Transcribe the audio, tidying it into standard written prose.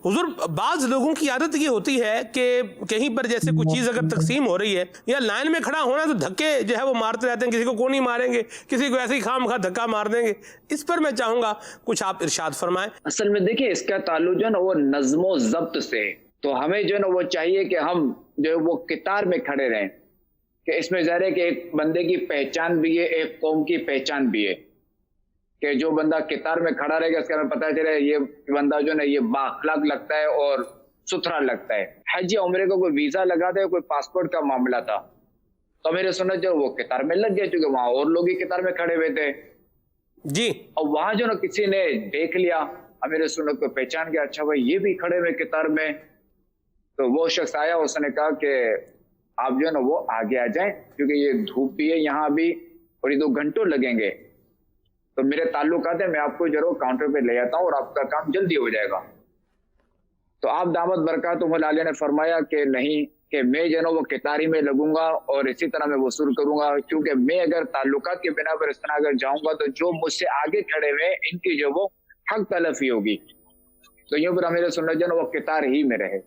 हुजूर, बाज लोगों की आदत ये होती है कि कहीं पर जैसे कोई चीज़ अगर तकसीम हो रही है या लाइन में खड़ा होना तो धक्के जो है वो मारते रहते हैं, किसी को कोनी मारेंगे, किसी को ऐसे ही खामखा धक्का मार देंगे। इस पर मैं चाहूँगा कुछ आप इरशाद फरमाएं। असल में देखिए, इसका ताल्लुक जो है ना वो नज़्म ज़ब्त से, तो हमें जो है ना वो चाहिए कि हम जो है वो कितार में खड़े रहें, कि इसमें ज़ाहिर है कि एक बंदे की पहचान भी है, एक कौम की पहचान भी है, कि जो बंदा कितार में खड़ा रहेगा इसका हमें पता चले ये बंदा जो है ये बाअखलाक लगता है और सुथरा लगता है। हज या उम्रे को कोई वीजा लगा दे, कोई पासपोर्ट का मामला था, तो मेरे सुन्नत जो वो कितार में लग गया, क्योंकि वहां और लोग ही कितार में खड़े हुए थे जी। और वहां जो ना किसी ने देख लिया, मेरे सुन्नत को पहचान गया, अच्छा भाई ये भी खड़े हुए कितार में, तो वो शख्स आया, उसने कहा कि आप जो है ना वो आगे आ जाएं, क्योंकि ये धूप भी है यहाँ अभी और ये 2 घंटों लगेंगे, तो मेरे ताल्लुकात है, मैं आपको जरूर काउंटर पे ले आता हूँ और आपका काम जल्दी हो जाएगा। तो आप दामद बरकातुहुल आलिया ने फरमाया कि नहीं, कि मैं जो है वो कितारी में लगूंगा और इसी तरह मैं वसूल करूंगा, क्योंकि मैं अगर ताल्लुकात के बिना पर इस तरह अगर जाऊंगा तो जो मुझसे आगे खड़े हुए इनकी जो वो हक तलफी होगी, तो यूं पर मेरे सुन्नत जो है वो कितार ही में रहे।